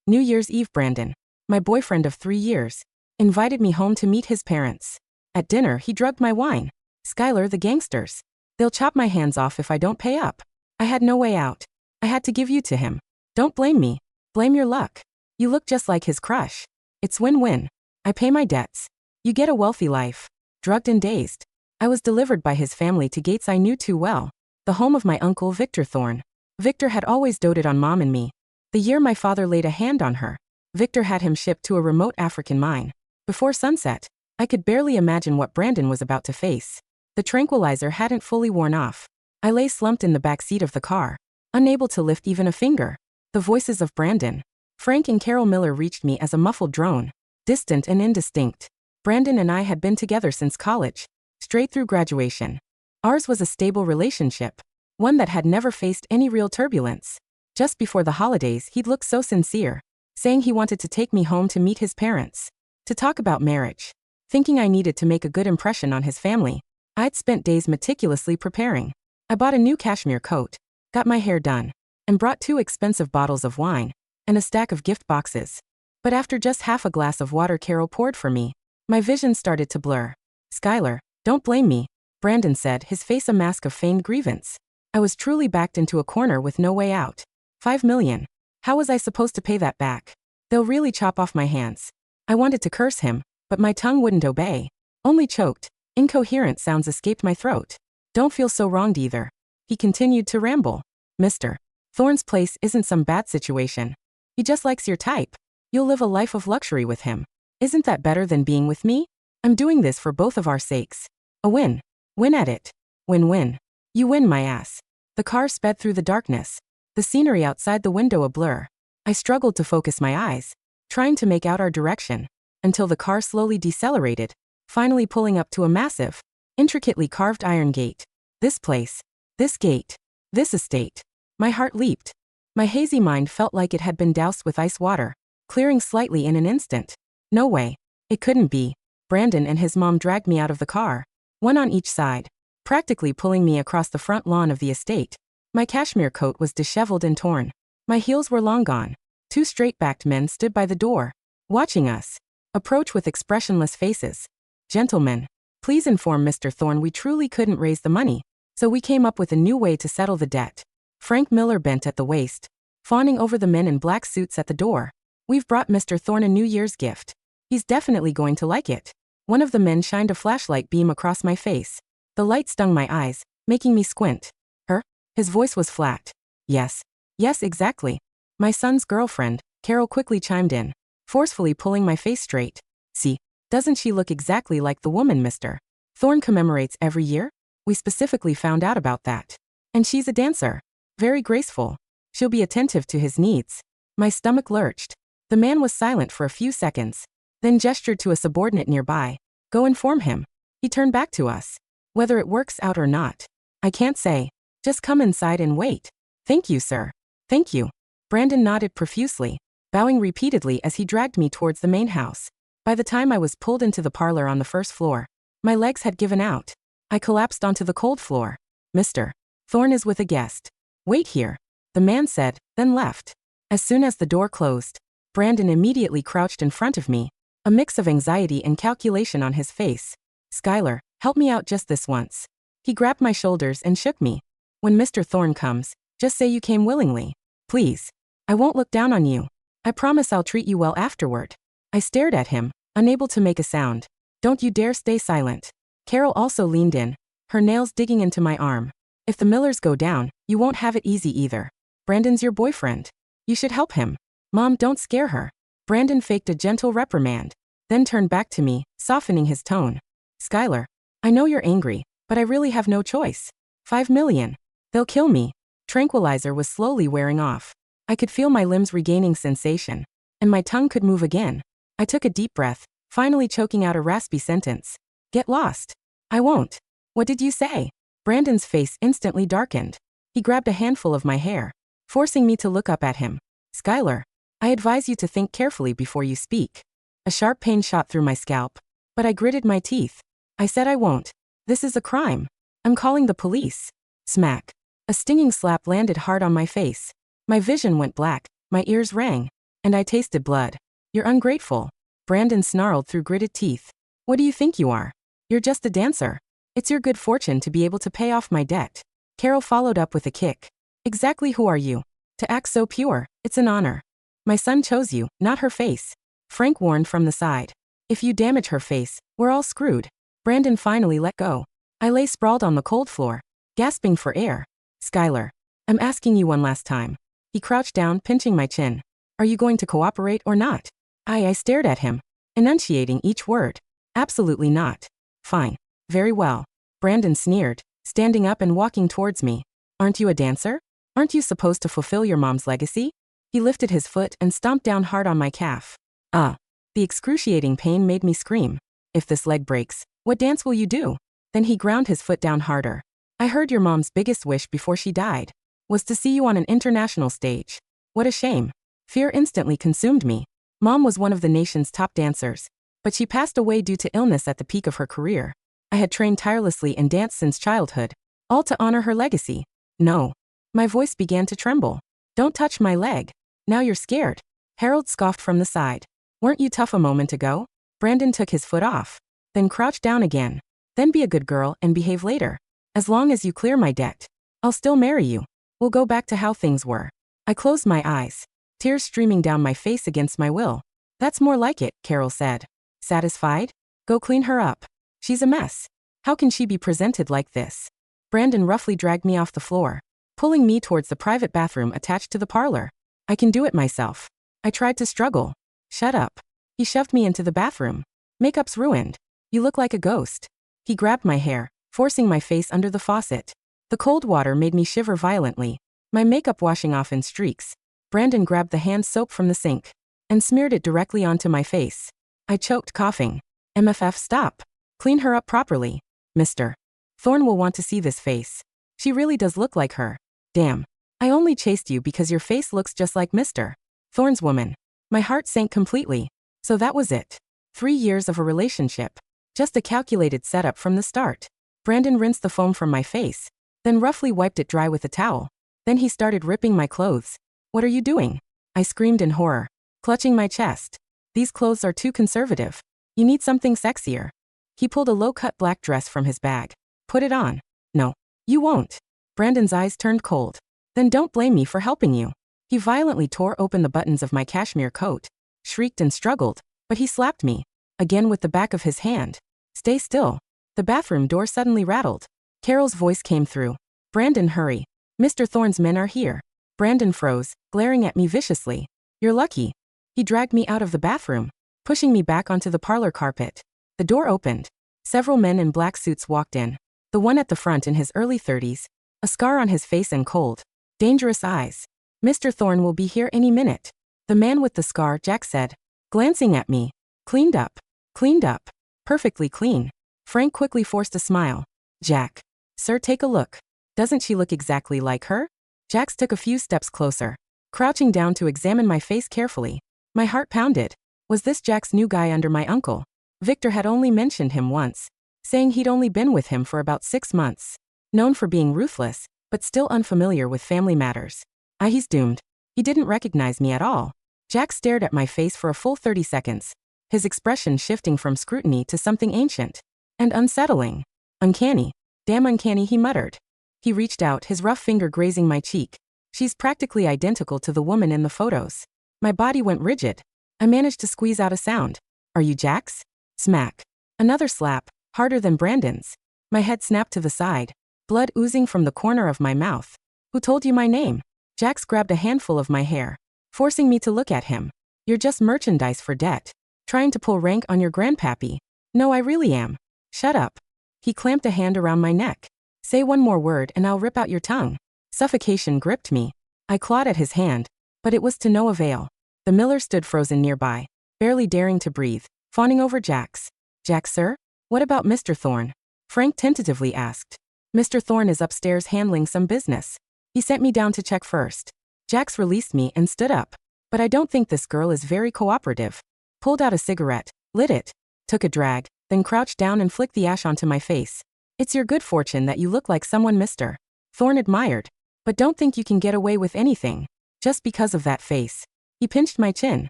New Year's Eve. Brandon, my boyfriend of 3 years, invited me home to meet his parents. At dinner, he drugged my wine. Skyler, the gangsters. They'll chop my hands off if I don't pay up. I had no way out. I had to give you to him. Don't blame me. Blame your luck. You look just like his crush. It's win-win. I pay my debts. You get a wealthy life. Drugged and dazed. I was delivered by his family to gates I knew too well. The home of my uncle Victor Thorn. Victor had always doted on Mom and me. The year my father laid a hand on her, Victor had him shipped to a remote African mine. Before sunset, I could barely imagine what Brandon was about to face. The tranquilizer hadn't fully worn off. I lay slumped in the backseat of the car, unable to lift even a finger. The voices of Brandon, Frank and Carol Miller reached me as a muffled drone, distant and indistinct. Brandon and I had been together since college, straight through graduation. Ours was a stable relationship, one that had never faced any real turbulence. Just before the holidays, he'd looked so sincere, saying he wanted to take me home to meet his parents, to talk about marriage. Thinking I needed to make a good impression on his family, I'd spent days meticulously preparing. I bought a new cashmere coat, got my hair done, and brought 2 expensive bottles of wine and a stack of gift boxes. But after just half a glass of water Carol poured for me, my vision started to blur. Skyler, don't blame me, Brandon said, his face a mask of feigned grievance. I was truly backed into a corner with no way out. $5 million. How was I supposed to pay that back? They'll really chop off my hands. I wanted to curse him, but my tongue wouldn't obey. Only choked. Incoherent sounds escaped my throat. Don't feel so wronged either. He continued to ramble. Mr. Thorn's place isn't some bad situation. He just likes your type. You'll live a life of luxury with him. Isn't that better than being with me? I'm doing this for both of our sakes. A win. Win at it. Win-win. You win, my ass. The car sped through the darkness, the scenery outside the window a blur. I struggled to focus my eyes, trying to make out our direction, until the car slowly decelerated, finally pulling up to a massive, intricately carved iron gate. This place, this gate, this estate. My heart leaped. My hazy mind felt like it had been doused with ice water, clearing slightly in an instant. No way. It couldn't be. Brandon and his mom dragged me out of the car, one on each side, practically pulling me across the front lawn of the estate. My cashmere coat was disheveled and torn. My heels were long gone. 2 straight-backed men stood by the door, watching us approach with expressionless faces. Gentlemen, please inform Mr. Thorn we truly couldn't raise the money, so we came up with a new way to settle the debt. Frank Miller bent at the waist, fawning over the men in black suits at the door. We've brought Mr. Thorn a New Year's gift. He's definitely going to like it. One of the men shined a flashlight beam across my face. The light stung my eyes, making me squint. Her? His voice was flat. Yes, exactly. My son's girlfriend, Carol quickly chimed in, forcefully pulling my face straight. See, doesn't she look exactly like the woman Mr. Thorn commemorates every year? We specifically found out about that. And she's a dancer. Very graceful. She'll be attentive to his needs. My stomach lurched. The man was silent for a few seconds, then gestured to a subordinate nearby. Go inform him. He turned back to us. Whether it works out or not, I can't say. Just come inside and wait. Thank you, sir. Thank you. Brandon nodded profusely, bowing repeatedly as he dragged me towards the main house. By the time I was pulled into the parlor on the first floor, my legs had given out. I collapsed onto the cold floor. Mr. Thorn is with a guest. Wait here, the man said, then left. As soon as the door closed, Brandon immediately crouched in front of me, a mix of anxiety and calculation on his face. Skyler, help me out just this once. He grabbed my shoulders and shook me. When Mr. Thorn comes, just say you came willingly. Please. I won't look down on you. I promise I'll treat you well afterward. I stared at him, unable to make a sound. Don't you dare stay silent. Carol also leaned in, her nails digging into my arm. If the Millers go down, you won't have it easy either. Brandon's your boyfriend. You should help him. Mom, don't scare her. Brandon faked a gentle reprimand, then turned back to me, softening his tone. Skyler, I know you're angry, but I really have no choice. $5 million. They'll kill me. Tranquilizer was slowly wearing off. I could feel my limbs regaining sensation, and my tongue could move again. I took a deep breath, finally choking out a raspy sentence. Get lost. I won't. What did you say? Brandon's face instantly darkened. He grabbed a handful of my hair, forcing me to look up at him. Skyler, I advise you to think carefully before you speak. A sharp pain shot through my scalp, but I gritted my teeth. I said I won't. This is a crime. I'm calling the police. Smack. A stinging slap landed hard on my face. My vision went black, my ears rang. And I tasted blood. You're ungrateful. Brandon snarled through gritted teeth. What do you think you are? You're just a dancer. It's your good fortune to be able to pay off my debt. Carol followed up with a kick. Exactly who are you? To act so pure, it's an honor. My son chose you, not her face. Frank warned from the side. If you damage her face, we're all screwed. Brandon finally let go. I lay sprawled on the cold floor, gasping for air. Skyler, I'm asking you one last time. He crouched down, pinching my chin. Are you going to cooperate or not? I stared at him, enunciating each word. Absolutely not. Fine. Very well. Brandon sneered, standing up and walking towards me. Aren't you a dancer? Aren't you supposed to fulfill your mom's legacy? He lifted his foot and stomped down hard on my calf. The excruciating pain made me scream. If this leg breaks, what dance will you do? Then he ground his foot down harder. I heard your mom's biggest wish before she died was to see you on an international stage. What a shame. Fear instantly consumed me. Mom was one of the nation's top dancers, but she passed away due to illness at the peak of her career. I had trained tirelessly and danced since childhood, all to honor her legacy. No. My voice began to tremble. Don't touch my leg. Now you're scared. Harold scoffed from the side. Weren't you tough a moment ago? Brandon took his foot off, then crouched down again. Then be a good girl and behave later. As long as you clear my debt, I'll still marry you. We'll go back to how things were. I closed my eyes, tears streaming down my face against my will. That's more like it, Carol said. Satisfied? Go clean her up. She's a mess. How can she be presented like this? Brandon roughly dragged me off the floor, pulling me towards the private bathroom attached to the parlor. I can do it myself. I tried to struggle. Shut up. He shoved me into the bathroom. Makeup's ruined. You look like a ghost. He grabbed my hair, forcing my face under the faucet. The cold water made me shiver violently, my makeup washing off in streaks. Brandon grabbed the hand soap from the sink and smeared it directly onto my face. I choked, coughing. MFF, stop. Clean her up properly. Mr. Thorn will want to see this face. She really does look like her. Damn. I only chased you because your face looks just like Mr. Thorn's woman. My heart sank completely. So that was it. 3 years of a relationship. Just a calculated setup from the start. Brandon rinsed the foam from my face, then roughly wiped it dry with a towel. Then he started ripping my clothes. What are you doing? I screamed in horror, clutching my chest. These clothes are too conservative. You need something sexier. He pulled a low-cut black dress from his bag. Put it on. No, you won't. Brandon's eyes turned cold. Then don't blame me for helping you. He violently tore open the buttons of my cashmere coat, shrieked and struggled, but he slapped me, again with the back of his hand. Stay still. The bathroom door suddenly rattled. Carol's voice came through. Brandon, hurry. Mr. Thorne's men are here. Brandon froze, glaring at me viciously. You're lucky. He dragged me out of the bathroom, pushing me back onto the parlor carpet. The door opened. Several men in black suits walked in. The one at the front in his early 30s, a scar on his face and cold, dangerous eyes. Mr. Thorne will be here any minute. The man with the scar, Jack said, glancing at me. Cleaned up. Cleaned up. Perfectly clean. Frank quickly forced a smile. Jack. Sir, take a look. Doesn't she look exactly like her? Jax took a few steps closer, crouching down to examine my face carefully. My heart pounded. Was this Jack's new guy under my uncle? Victor had only mentioned him once, saying he'd only been with him for about 6 months. Known for being ruthless, but still unfamiliar with family matters. He's doomed. He didn't recognize me at all. Jack stared at my face for a full 30 seconds, his expression shifting from scrutiny to something ancient and unsettling. Uncanny. Damn uncanny, he muttered. He reached out, his rough finger grazing my cheek. She's practically identical to the woman in the photos. My body went rigid. I managed to squeeze out a sound. Are you Jax? Smack. Another slap, harder than Brandon's. My head snapped to the side, blood oozing from the corner of my mouth. Who told you my name? Jax grabbed a handful of my hair, forcing me to look at him. You're just merchandise for debt. Trying to pull rank on your grandpappy. No, I really am. Shut up. He clamped a hand around my neck. Say one more word and I'll rip out your tongue. Suffocation gripped me. I clawed at his hand, but it was to no avail. The miller stood frozen nearby, barely daring to breathe, fawning over Jax. Jax, sir? What about Mr. Thorne? Frank tentatively asked. Mr. Thorne is upstairs handling some business. He sent me down to check first. Jax released me and stood up. But I don't think this girl is very cooperative. Pulled out a cigarette, lit it, took a drag, then crouched down and flicked the ash onto my face. It's your good fortune that you look like someone Mr. Thorne admired. But don't think you can get away with anything just because of that face. He pinched my chin.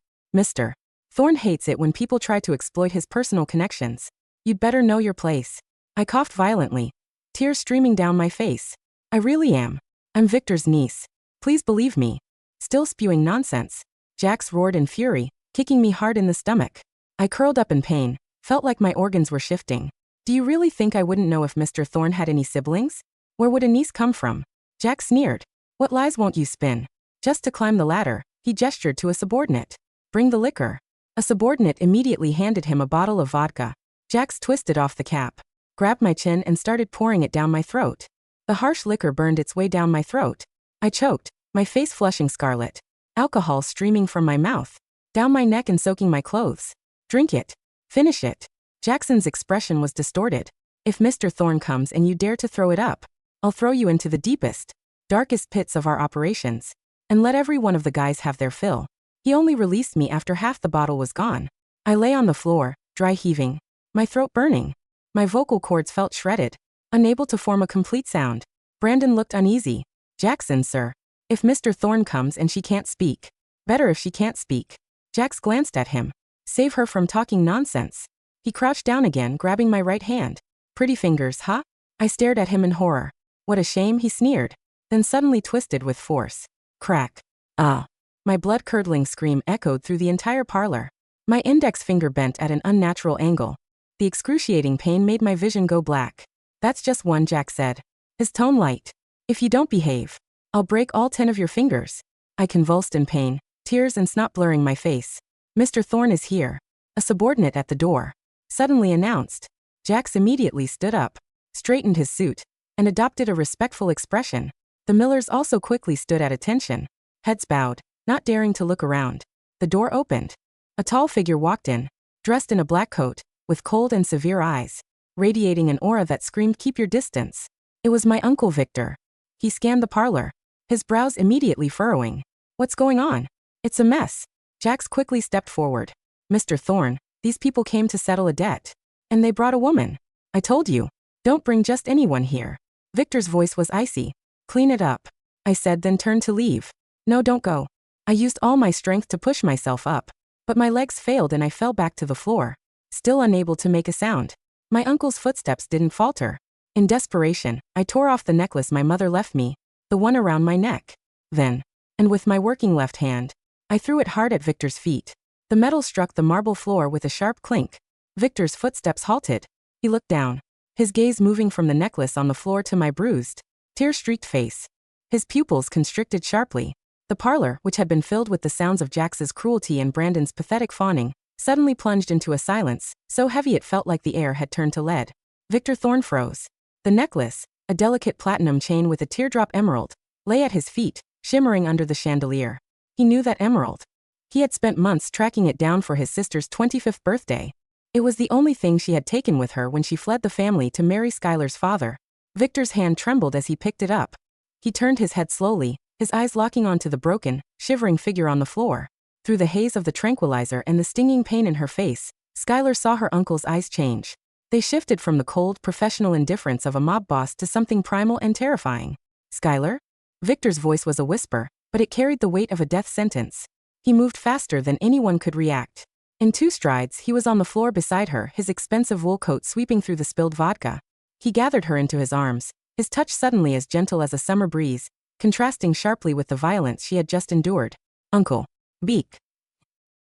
Mr. Thorn hates it when people try to exploit his personal connections. You'd better know your place. I coughed violently, tears streaming down my face. I really am. I'm Victor's niece. Please believe me. Still spewing nonsense, Jax roared in fury, kicking me hard in the stomach. I curled up in pain, felt like my organs were shifting. Do you really think I wouldn't know if Mr. Thorn had any siblings? Where would a niece come from? Jax sneered. What lies won't you spin? Just to climb the ladder, he gestured to a subordinate. Bring the liquor. A subordinate immediately handed him a bottle of vodka. Jax twisted off the cap, grabbed my chin and started pouring it down my throat. The harsh liquor burned its way down my throat. I choked, my face flushing scarlet. Alcohol streaming from my mouth, down my neck and soaking my clothes. Drink it. Finish it. Jackson's expression was distorted. If Mr. Thorn comes and you dare to throw it up, I'll throw you into the deepest, darkest pits of our operations, and let every one of the guys have their fill. He only released me after half the bottle was gone. I lay on the floor, dry heaving, my throat burning. My vocal cords felt shredded, unable to form a complete sound. Brandon looked uneasy. Jackson, sir. If Mr. Thorn comes and she can't speak. Better if she can't speak. Jax glanced at him. Save her from talking nonsense. He crouched down again, grabbing my right hand. Pretty fingers, huh? I stared at him in horror. What a shame, he sneered. Then suddenly twisted with force. Crack. Ah. My blood-curdling scream echoed through the entire parlor. My index finger bent at an unnatural angle. The excruciating pain made my vision go black. That's just one, Jack said, his tone light. If you don't behave, I'll break all 10 of your fingers. I convulsed in pain, tears and snot blurring my face. Mr. Thorn is here. A subordinate at the door suddenly announced. Jax immediately stood up, straightened his suit, and adopted a respectful expression. The Millers also quickly stood at attention, heads bowed, not daring to look around. The door opened. A tall figure walked in, dressed in a black coat, with cold and severe eyes, radiating an aura that screamed, keep your distance. It was my Uncle Victor. He scanned the parlor, his brows immediately furrowing. What's going on? It's a mess. Jax quickly stepped forward. Mr. Thorn, these people came to settle a debt. And they brought a woman. I told you, don't bring just anyone here. Victor's voice was icy. Clean it up, I said, then turned to leave. No, don't go. I used all my strength to push myself up, but my legs failed and I fell back to the floor, still unable to make a sound. My uncle's footsteps didn't falter. In desperation, I tore off the necklace my mother left me, the one around my neck. Then, and with my working left hand, I threw it hard at Victor's feet. The metal struck the marble floor with a sharp clink. Victor's footsteps halted. He looked down, his gaze moving from the necklace on the floor to my bruised, tear-streaked face. His pupils constricted sharply. The parlor, which had been filled with the sounds of Jax's cruelty and Brandon's pathetic fawning, suddenly plunged into a silence, so heavy it felt like the air had turned to lead. Victor Thorn froze. The necklace, a delicate platinum chain with a teardrop emerald, lay at his feet, shimmering under the chandelier. He knew that emerald. He had spent months tracking it down for his sister's 25th birthday. It was the only thing she had taken with her when she fled the family to marry Skyler's father. Victor's hand trembled as he picked it up. He turned his head slowly, his eyes locking onto the broken, shivering figure on the floor. Through the haze of the tranquilizer and the stinging pain in her face, Skyler saw her uncle's eyes change. They shifted from the cold, professional indifference of a mob boss to something primal and terrifying. Skyler? Victor's voice was a whisper, but it carried the weight of a death sentence. He moved faster than anyone could react. In 2 strides, he was on the floor beside her, his expensive wool coat sweeping through the spilled vodka. He gathered her into his arms, his touch suddenly as gentle as a summer breeze, contrasting sharply with the violence she had just endured. Uncle. Beak.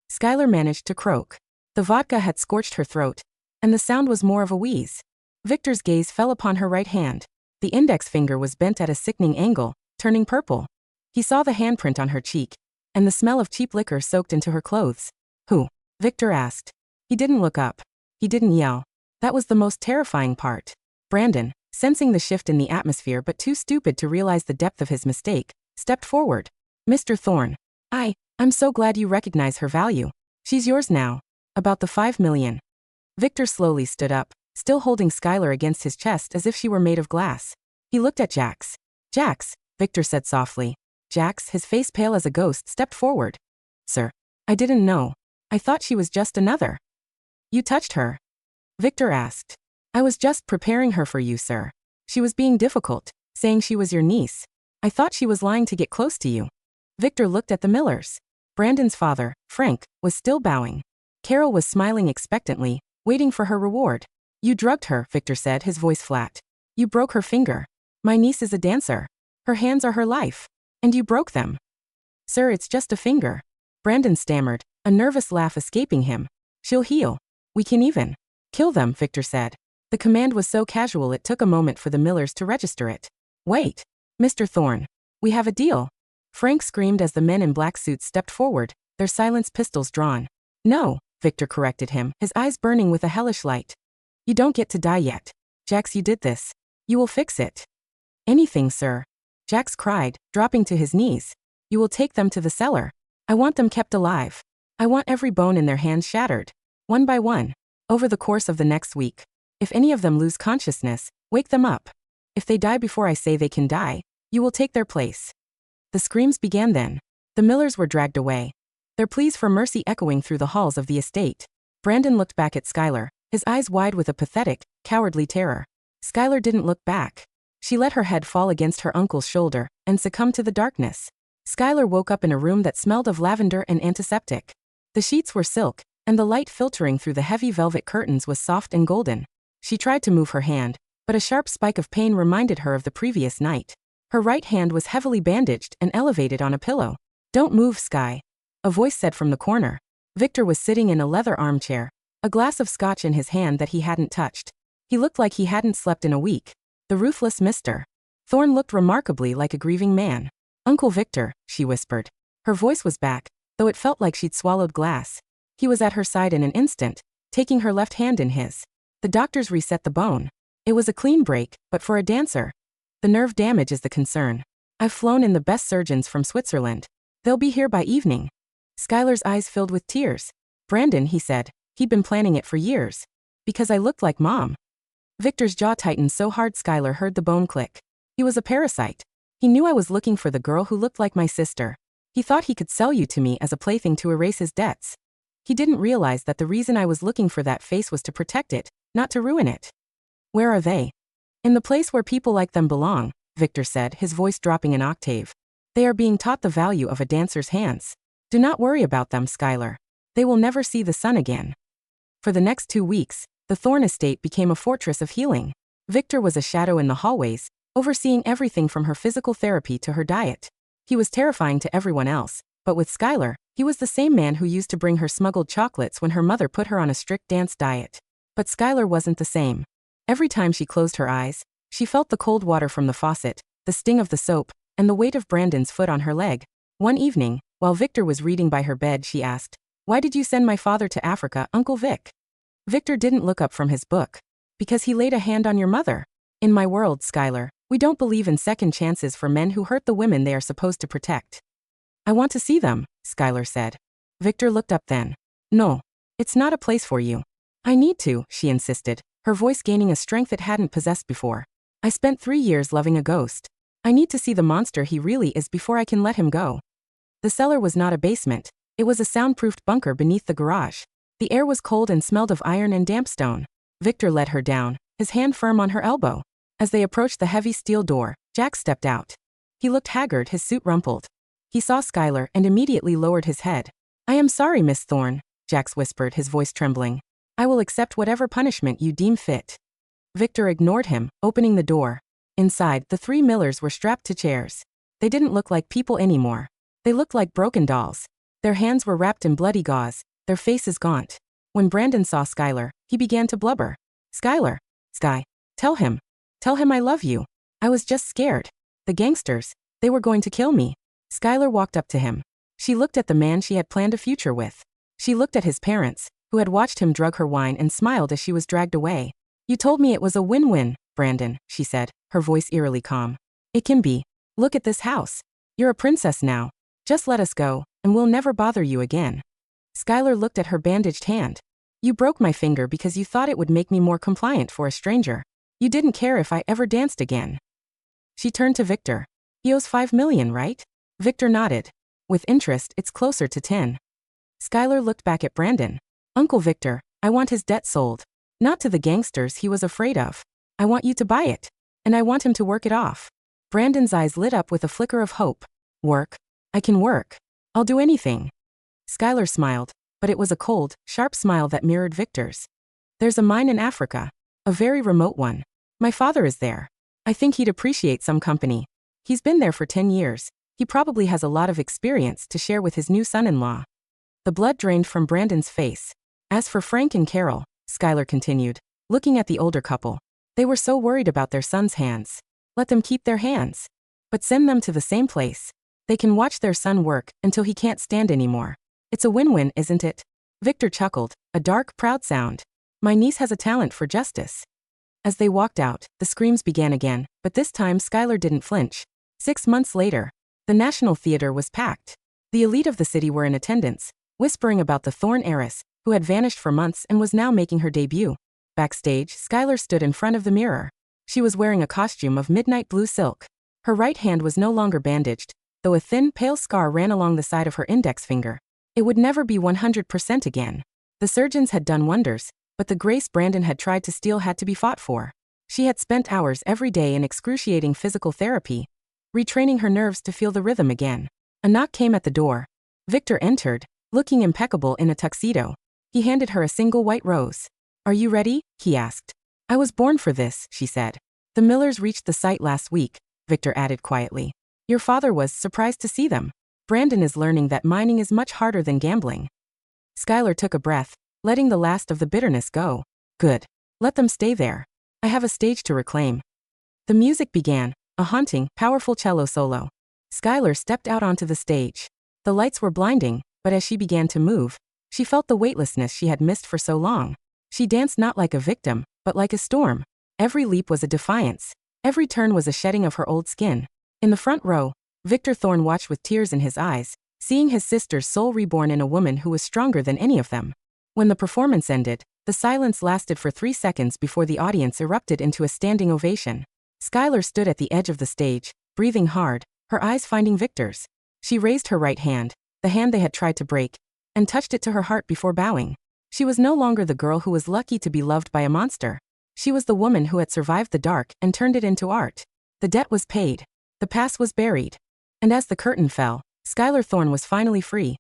Skyler managed to croak. The vodka had scorched her throat, and the sound was more of a wheeze. Victor's gaze fell upon her right hand. The index finger was bent at a sickening angle, turning purple. He saw the handprint on her cheek, and the smell of cheap liquor soaked into her clothes. Who? Victor asked. He didn't look up. He didn't yell. That was the most terrifying part. Brandon, sensing the shift in the atmosphere but too stupid to realize the depth of his mistake, stepped forward. Mr. Thorn. I'm so glad you recognize her value. She's yours now. About the 5 million. Victor slowly stood up, still holding Skyler against his chest as if she were made of glass. He looked at Jax. Jax, Victor said softly. Jax, his face pale as a ghost, stepped forward. Sir. I didn't know. I thought she was just another. You touched her? Victor asked. I was just preparing her for you, sir. She was being difficult, saying she was your niece. I thought she was lying to get close to you. Victor looked at the Millers. Brandon's father, Frank, was still bowing. Carol was smiling expectantly, waiting for her reward. You drugged her, Victor said, his voice flat. You broke her finger. My niece is a dancer. Her hands are her life. And you broke them. Sir, it's just a finger. Brandon stammered, a nervous laugh escaping him. She'll heal. We can even kill them, Victor said. The command was so casual it took a moment for the Millers to register it. Wait. Mr. Thorn. We have a deal. Frank screamed as the men in black suits stepped forward, their silenced pistols drawn. No, Victor corrected him, his eyes burning with a hellish light. You don't get to die yet. Jax, you did this. You will fix it. Anything, sir. Jax cried, dropping to his knees. You will take them to the cellar. I want them kept alive. I want every bone in their hands shattered. One by one. Over the course of the next week. If any of them lose consciousness, wake them up. If they die before I say they can die, you will take their place. The screams began then. The Millers were dragged away. Their pleas for mercy echoing through the halls of the estate. Brandon looked back at Skyler, his eyes wide with a pathetic, cowardly terror. Skyler didn't look back. She let her head fall against her uncle's shoulder and succumbed to the darkness. Skyler woke up in a room that smelled of lavender and antiseptic. The sheets were silk, and the light filtering through the heavy velvet curtains was soft and golden. She tried to move her hand, but a sharp spike of pain reminded her of the previous night. Her right hand was heavily bandaged and elevated on a pillow. Don't move, Sky. A voice said from the corner. Victor was sitting in a leather armchair, a glass of scotch in his hand that he hadn't touched. He looked like he hadn't slept in a week. The ruthless Mr. Thorn looked remarkably like a grieving man. Uncle Victor, she whispered. Her voice was back, though it felt like she'd swallowed glass. He was at her side in an instant, taking her left hand in his. The doctors reset the bone. It was a clean break, but for a dancer. The nerve damage is the concern. I've flown in the best surgeons from Switzerland. They'll be here by evening. Skyler's eyes filled with tears. Brandon, he said, he'd been planning it for years. Because I looked like Mom. Victor's jaw tightened so hard Skyler heard the bone click. He was a parasite. He knew I was looking for the girl who looked like my sister. He thought he could sell you to me as a plaything to erase his debts. He didn't realize that the reason I was looking for that face was to protect it, not to ruin it. Where are they? In the place where people like them belong, Victor said, his voice dropping an octave. They are being taught the value of a dancer's hands. Do not worry about them, Skyler. They will never see the sun again. For the next 2 weeks, the Thorn estate became a fortress of healing. Victor was a shadow in the hallways, overseeing everything from her physical therapy to her diet. He was terrifying to everyone else, but with Skyler, he was the same man who used to bring her smuggled chocolates when her mother put her on a strict dance diet. But Skyler wasn't the same. Every time she closed her eyes, she felt the cold water from the faucet, the sting of the soap, and the weight of Brandon's foot on her leg. One evening, while Victor was reading by her bed, she asked, "Why did you send my father to Africa, Uncle Vic?" Victor didn't look up from his book. "Because he laid a hand on your mother. In my world, Skyler, we don't believe in second chances for men who hurt the women they are supposed to protect." "I want to see them," Skyler said. Victor looked up then. "No. It's not a place for you." "I need to," she insisted, her voice gaining a strength it hadn't possessed before. "I spent 3 years loving a ghost. I need to see the monster he really is before I can let him go." The cellar was not a basement. It was a soundproofed bunker beneath the garage. The air was cold and smelled of iron and damp stone. Victor led her down, his hand firm on her elbow. As they approached the heavy steel door, Jack stepped out. He looked haggard, his suit rumpled. He saw Skyler and immediately lowered his head. "I am sorry, Miss Thorn," Jax whispered, his voice trembling. "I will accept whatever punishment you deem fit." Victor ignored him, opening the door. Inside, the 3 Millers were strapped to chairs. They didn't look like people anymore. They looked like broken dolls. Their hands were wrapped in bloody gauze, their faces gaunt. When Brandon saw Skyler, he began to blubber. "Skyler. Sky. Tell him I love you. I was just scared. The gangsters, they were going to kill me." Skyler walked up to him. She looked at the man she had planned a future with. She looked at his parents, who had watched him drug her wine, and smiled as she was dragged away. "You told me it was a win-win, Brandon," she said, her voice eerily calm. "It can be. Look at this house. You're a princess now. Just let us go, and we'll never bother you again." Skyler looked at her bandaged hand. "You broke my finger because you thought it would make me more compliant for a stranger. You didn't care if I ever danced again." She turned to Victor. "He owes $5 million, right?" Victor nodded. "With interest, it's closer to 10. Skyler looked back at Brandon. "Uncle Victor, I want his debt sold. Not to the gangsters he was afraid of. I want you to buy it. And I want him to work it off." Brandon's eyes lit up with a flicker of hope. "Work? I can work. I'll do anything." Skyler smiled, but it was a cold, sharp smile that mirrored Victor's. There's a mine in Africa. A very remote one. My father is there. I think he'd appreciate some company. He's been there for 10 years. He probably has a lot of experience to share with his new son-in-law. The blood drained from Brandon's face. As for Frank and Carol, Skyler continued, looking at the older couple. They were so worried about their son's hands. Let them keep their hands. But send them to the same place. They can watch their son work until he can't stand anymore. It's a win-win, isn't it? Victor chuckled, a dark, proud sound. My niece has a talent for justice. As they walked out, the screams began again, but this time Skyler didn't flinch. 6 months later, the National Theater was packed. The elite of the city were in attendance, whispering about the Thorn heiress, who had vanished for months and was now making her debut. Backstage, Skyler stood in front of the mirror. She was wearing a costume of midnight blue silk. Her right hand was no longer bandaged, though a thin, pale scar ran along the side of her index finger. It would never be 100% again. The surgeons had done wonders, but the grace Brandon had tried to steal had to be fought for. She had spent hours every day in excruciating physical therapy, retraining her nerves to feel the rhythm again. A knock came at the door. Victor entered, looking impeccable in a tuxedo. He handed her a single white rose. Are you ready? He asked. I was born for this, she said. The Millers reached the site last week, Victor added quietly. Your father was surprised to see them. Brandon is learning that mining is much harder than gambling. Skyler took a breath, letting the last of the bitterness go. Good. Let them stay there. I have a stage to reclaim. The music began, a haunting, powerful cello solo. Skyler stepped out onto the stage. The lights were blinding, but as she began to move, she felt the weightlessness she had missed for so long. She danced not like a victim, but like a storm. Every leap was a defiance. Every turn was a shedding of her old skin. In the front row, Victor Thorn watched with tears in his eyes, seeing his sister's soul reborn in a woman who was stronger than any of them. When the performance ended, the silence lasted for 3 seconds before the audience erupted into a standing ovation. Skyler stood at the edge of the stage, breathing hard, her eyes finding Victor's. She raised her right hand, the hand they had tried to break, and touched it to her heart before bowing. She was no longer the girl who was lucky to be loved by a monster. She was the woman who had survived the dark and turned it into art. The debt was paid. The past was buried. And as the curtain fell, Skyler Thorn was finally free.